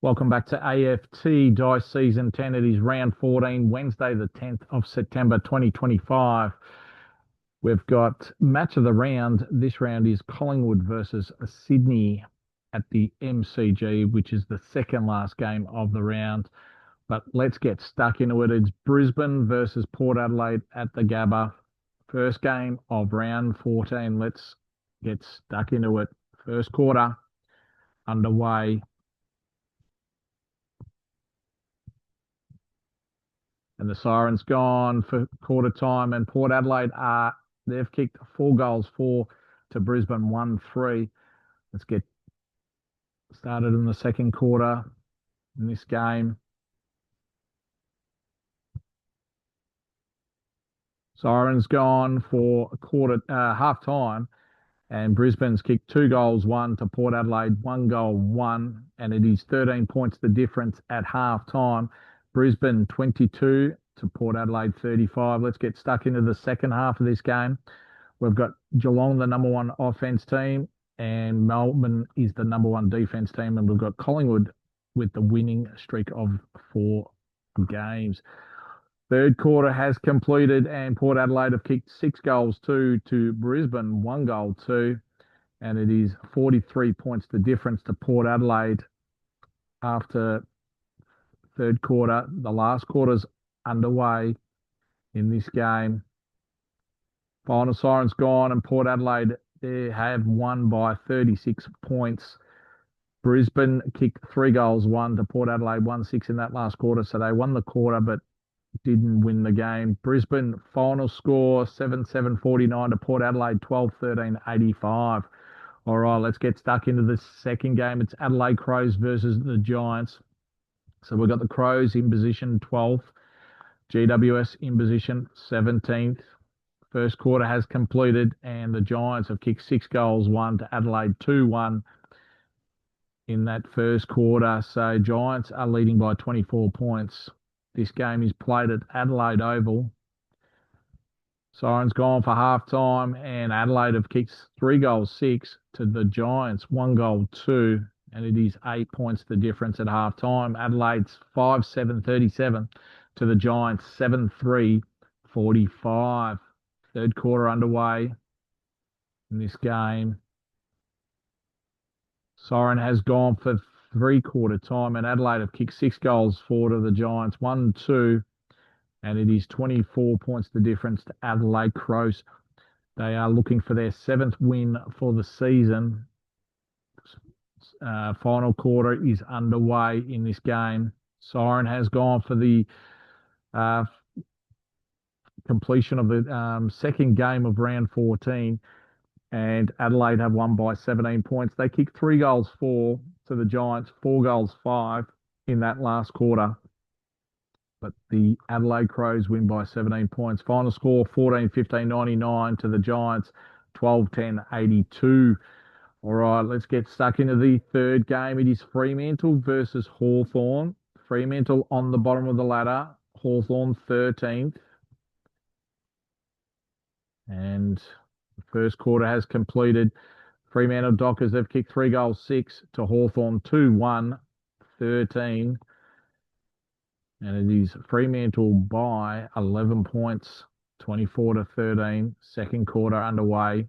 Welcome back to AFT Dice Season 10. It is round 14, Wednesday, the 10th of September 2025. We've got match of the round. This round is Collingwood versus Sydney at the MCG, which is the second last game of the round. But let's get stuck into it. It's Brisbane versus Port Adelaide at the Gabba. First game of round 14. Let's get stuck into it. First quarter underway. And the siren's gone for quarter time. And Port Adelaide they've kicked 4 goals, 4 to Brisbane, 1-3. Let's get started in the second quarter in this game. Siren's gone for half time. And Brisbane's kicked 2 goals, 1 to Port Adelaide, 1 goal, 1. And it is 13 points the difference at half time. Brisbane 22 to Port Adelaide 35. Let's get stuck into the second half of this game. We've got Geelong, the number 1 offense team, and Melbourne is the number 1 defense team. And we've got Collingwood with the winning streak of 4 games. Third quarter has completed, and Port Adelaide have kicked 6 goals, 2 to Brisbane, 1 goal, 2. And it is 43 points the difference to Port Adelaide after third quarter. The last quarter's underway in this game. Final siren's gone, and Port Adelaide, they have won by 36 points. Brisbane kicked 3 goals, 1 to Port Adelaide, 1-6 in that last quarter. So they won the quarter, but didn't win the game. Brisbane final score 7-7-49 to Port Adelaide 12-13-85. All right, let's get stuck into the second game. It's Adelaide Crows versus the Giants. So we've got the Crows in position 12th, GWS in position 17th. First quarter has completed, and the Giants have kicked 6 goals, 1 to Adelaide 2-1 in that first quarter. So Giants are leading by 24 points. This game is played at Adelaide Oval. Siren's gone for half time, and Adelaide have kicked 3 goals, 6 to the Giants, 1 goal, 2. And it is 8 points the difference at half time. Adelaide's 5-7-37 to the Giants, 7-3-45. Third quarter underway in this game. Siren has gone for 3-quarter time, and Adelaide have kicked 6 goals, 4 to the Giants, 1-2, and it is 24 points the difference to Adelaide Crows. They are looking for their 7th win for the season. Final quarter is underway in this game. Siren has gone for the completion of the second game of round 14. And Adelaide have won by 17 points. They kicked 3 goals, 4 to the Giants, 4 goals, 5 in that last quarter. But the Adelaide Crows win by 17 points. Final score 14-15-99 to the Giants, 12-10-82. All right, let's get stuck into the third game. It is Fremantle versus Hawthorn. Fremantle on the bottom of the ladder, Hawthorn 13th. And the first quarter has completed. Fremantle Dockers, they've kicked 3 goals, 6 to Hawthorn, 2-1, 13. And it is Fremantle by 11 points, 24-13. Second quarter underway.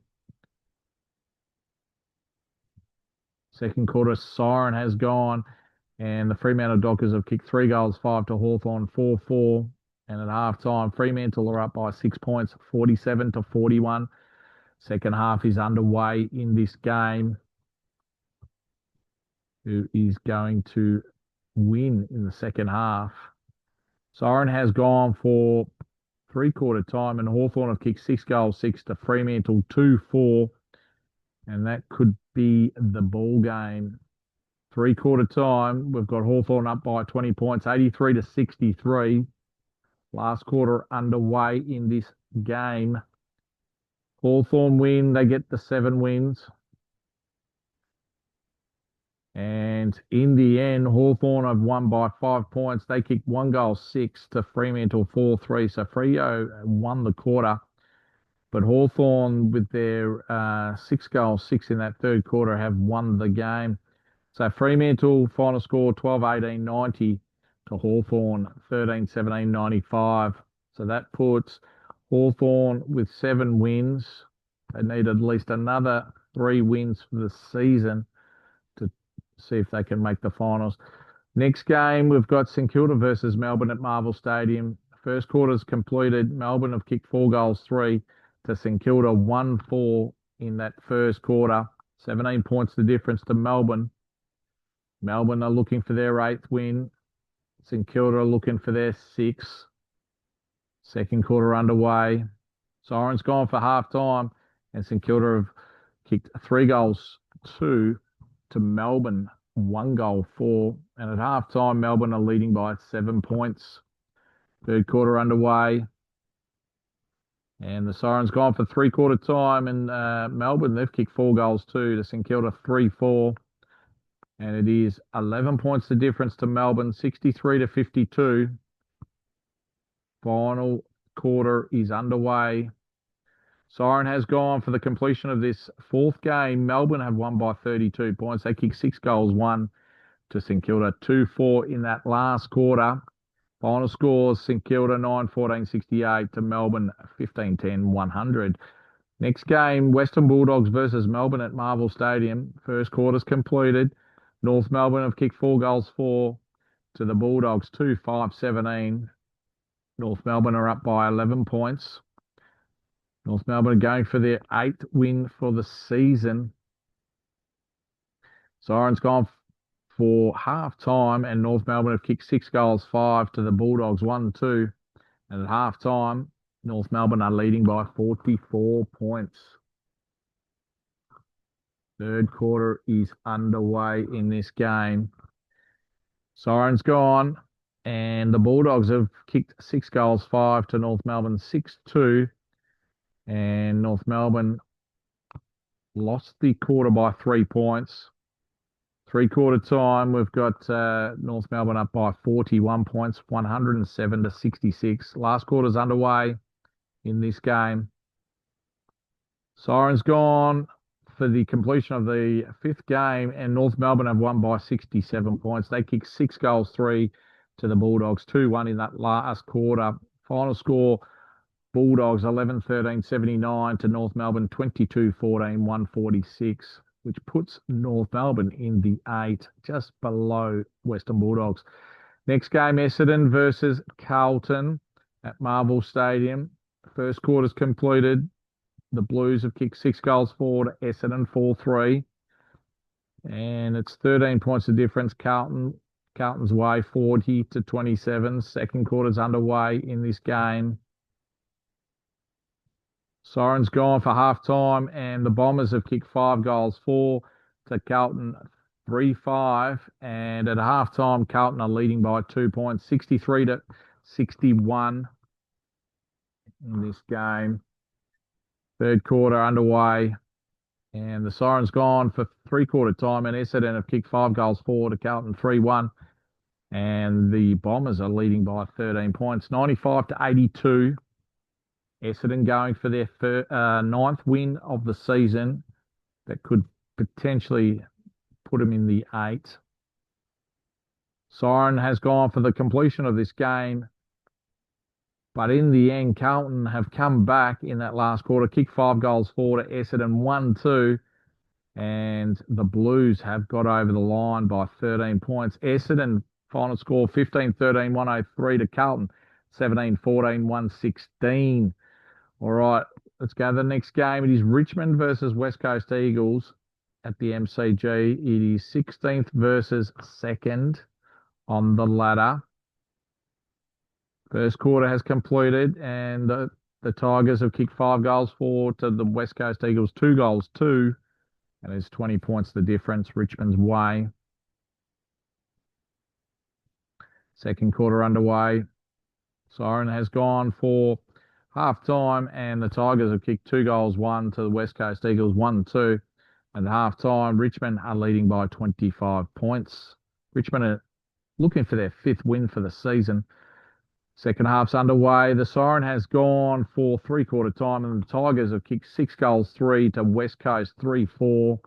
Second quarter siren has gone, and the Fremantle Dockers have kicked 3 goals, 5 to Hawthorn, 4-4. And at halftime, Fremantle are up by 6 points, 47-41. Second half is underway in this game. Who is going to win in the second half? Siren has gone for 3-quarter time, and Hawthorn have kicked 6 goals, 6 to Fremantle, 2-4. And that could be the ball game. 3-quarter time, we've got Hawthorn up by 20 points, 83-63. Last quarter underway in this game. Hawthorn win, they get the 7 wins. And in the end, Hawthorn have won by 5 points. They kicked 1 goal, 6 to Fremantle, 4-3. So Freo won the quarter. But Hawthorn, with their 6 goals, 6 in that third quarter, have won the game. So Fremantle, final score 12-18-90 to Hawthorn 13-17-95. So that puts Hawthorn with 7 wins. They need at least another 3 wins for the season to see if they can make the finals. Next game, we've got St Kilda versus Melbourne at Marvel Stadium. First quarter's completed. Melbourne have kicked 4 goals, 3 to St Kilda, 1-4 in that first quarter. 17 points the difference to Melbourne. Melbourne are looking for their 8th win. St Kilda are looking for their 6th. Second quarter underway. Sirens gone for half time, and St Kilda have kicked 3 goals, 2 to Melbourne, 1 goal, 4. And at half time, Melbourne are leading by 7 points. Third quarter underway. And the Sirens gone for 3-quarter time, and Melbourne, they've kicked 4 goals, 2 to St Kilda, 3-4. And it is 11 points the difference to Melbourne, 63-52. Final quarter is underway. Siren has gone for the completion of this 4th game. Melbourne have won by 32 points. They kicked 6 goals, 1 to St Kilda, 2-4 in that last quarter. Final scores, St Kilda 9-14-68 to Melbourne 15-10-100. Next game, Western Bulldogs versus Melbourne at Marvel Stadium. First quarter's completed. North Melbourne have kicked 4 goals, 4 to the Bulldogs, 2-5-17. North Melbourne are up by 11 points. North Melbourne are going for their 8th win for the season. Sirens gone for half time, and North Melbourne have kicked 6 goals, 5 to the Bulldogs, 1-2. And at half time, North Melbourne are leading by 44 points. Third quarter is underway in this game. Sirens gone, and the Bulldogs have kicked 6 goals, 5 to North Melbourne, 6-2. And North Melbourne lost the quarter by 3 points. 3-quarter time, we've got North Melbourne up by 41 points, 107-66. Last quarter's underway in this game. Sirens gone for the completion of the 5th game, and North Melbourne have won by 67 points. They kicked 6 goals, 3 to the Bulldogs, 2-1 in that last quarter. Final score, Bulldogs 11-13-79 to North Melbourne 22-14-146, which puts North Melbourne in the 8, just below Western Bulldogs. Next game, Essendon versus Carlton at Marvel Stadium. First quarter's completed. The Blues have kicked 6 goals, 4 to Essendon, 4-3. And it's 13 points of difference. Carlton's way, 40-27. Second quarter's underway in this game. Sirens gone for half time, and the Bombers have kicked 5 goals, 4 to Carlton, 3-5. And at half time, Carlton are leading by 2 points, 63-61 in this game. Third quarter underway, and the Sirens gone for 3-quarter time, and Essendon have kicked 5 goals, 4 to Carlton, 3-1. And the Bombers are leading by 13 points, 95-82. Essendon going for their 9th win of the season. That could potentially put them in the 8. Siren has gone for the completion of this game. But in the end, Carlton have come back in that last quarter, kicked 5 goals, 4 to Essendon, 1-2. And the Blues have got over the line by 13 points. Essendon, final score 15-13, 103 to Carlton, 17-14, 116. All right, let's go to the next game. It is Richmond versus West Coast Eagles at the MCG. It is 16th versus 2nd on the ladder. First quarter has completed, and the Tigers have kicked 5 goals, 4 to the West Coast Eagles, 2 goals, 2. And there's 20 points the difference, Richmond's way. Second quarter underway. Siren has gone for half time, and the Tigers have kicked 2 goals, 1 to the West Coast Eagles, 1-2. And at half time, Richmond are leading by 25 points. Richmond are looking for their 5th win for the season. Second half's underway. The Siren has gone for 3-quarter time, and the Tigers have kicked 6 goals, 3 to West Coast, 3-4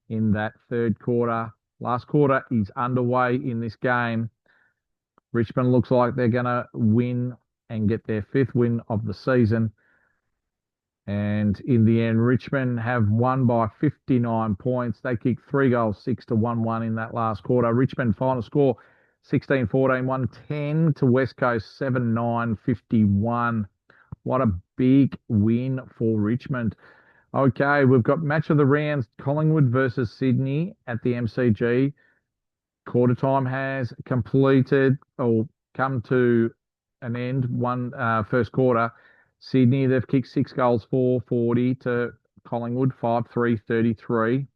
in that third quarter. Last quarter is underway in this game. Richmond looks like they're going to win and get their 5th win of the season. And in the end, Richmond have won by 59 points. They kicked 3 goals, 6 to 1-1 in that last quarter. Richmond final score 16-14, 110 to West Coast 7-9, 51. What a big win for Richmond. Okay, we've got match of the rounds, Collingwood versus Sydney at the MCG. Quarter time has completed or come to an end. First quarter. Sydney, they've kicked 6 goals, 440 to Collingwood, 5-3, 33.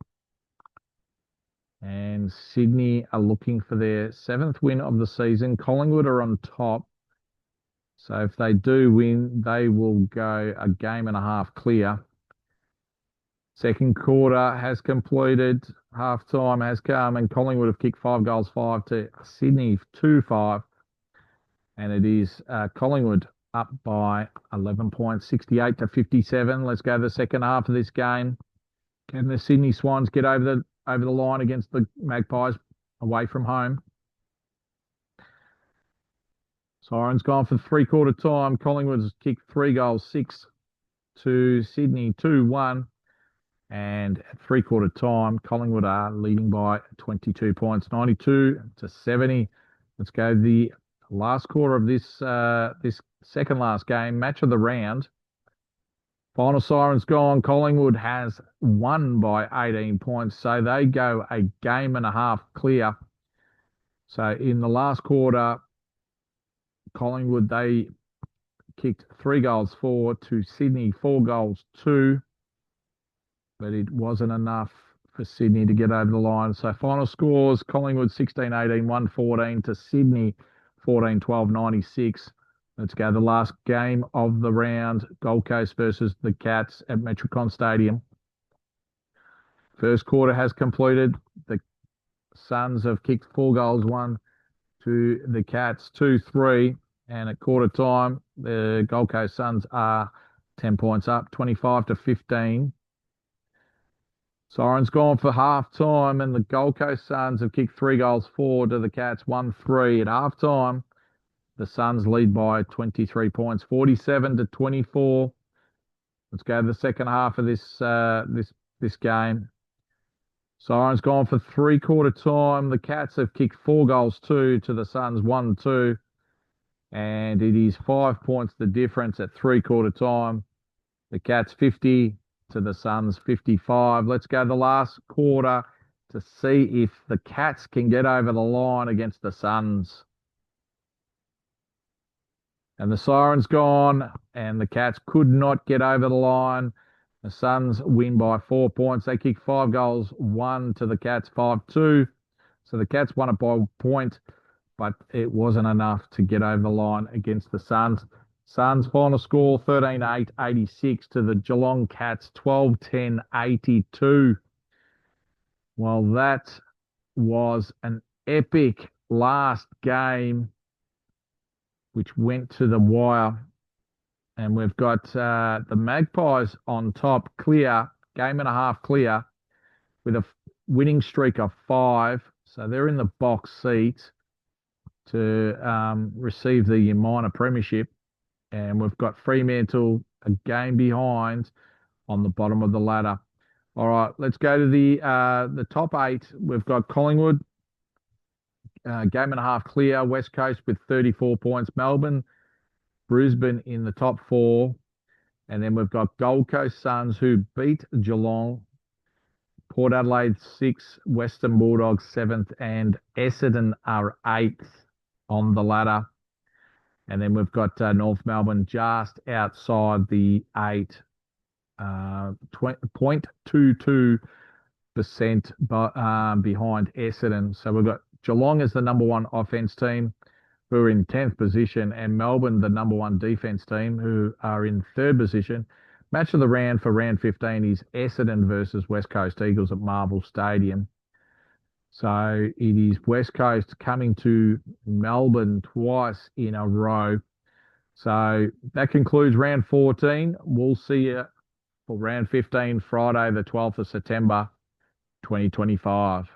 And Sydney are looking for their 7th win of the season. Collingwood are on top. So if they do win, they will go a game and a half clear. Second quarter has completed. Half time has come, and Collingwood have kicked 5 goals, 5 to Sydney, 2-5. And it is Collingwood up by 11 points, 68 to 57. Let's go to the second half of this game. Can the Sydney Swans get over the line against the Magpies away from home? Siren's gone for 3-quarter time. Collingwood's kicked 3 goals, 6 to Sydney, 2-1. And at 3-quarter time, Collingwood are leading by 22 points, 92 to 70. Let's go to the last quarter of this second last game, match of the round. Final siren's gone. Collingwood has won by 18 points, so they go a game and a half clear. So in the last quarter, Collingwood, they kicked 3 goals, 4 to Sydney, 4 goals, 2. But it wasn't enough for Sydney to get over the line. So final scores, Collingwood 16-18, 114 to Sydney 14-12, 96. Let's go the last game of the round, Gold Coast versus the Cats at Metricon Stadium. First quarter has completed. The Suns have kicked 4 goals, 1 to the Cats, 2-3. And at quarter time, the Gold Coast Suns are 10 points up, 25 to 15. Siren's gone for half time, and the Gold Coast Suns have kicked 3 goals, 4 to the Cats, 1-3. At half time, the Suns lead by 23 points, 47 to 24. Let's go to the second half of this game. Siren's gone for 3-quarter time. The Cats have kicked 4 goals, 2 to the Suns, 1-2. And it is 5 points the difference at 3-quarter time. The Cats 50 to the Suns 55. Let's go the last quarter to see if the Cats can get over the line against the Suns. And the siren's gone, and the Cats could not get over the line. The Suns win by 4 points. They kick 5 goals, 1 to the Cats, 5-2. So the Cats won it by a point, but it wasn't enough to get over the line against the Suns. Suns final score 13-8, 86 to the Geelong Cats, 12-10, 82. Well, that was an epic last game, which went to the wire. And we've got the Magpies on top, clear, game and a half clear, with a winning streak of 5. So they're in the box seat to receive the minor premiership. And we've got Fremantle a game behind on the bottom of the ladder. All right, let's go to the top 8. We've got Collingwood, game and a half clear. West Coast with 34 points. Melbourne, Brisbane in the top 4. And then we've got Gold Coast Suns, who beat Geelong. Port Adelaide 6, Western Bulldogs 7th, and Essendon are 8th on the ladder. And then we've got North Melbourne just outside the 8, 0.22% behind Essendon. So we've got Geelong as the number 1 offense team, who are in 10th position, and Melbourne, the number 1 defense team, who are in 3rd position. Match of the round for round 15 is Essendon versus West Coast Eagles at Marvel Stadium. So it is West Coast coming to Melbourne twice in a row. So that concludes round 14. We'll see you for round 15, Friday, the 12th of September, 2025.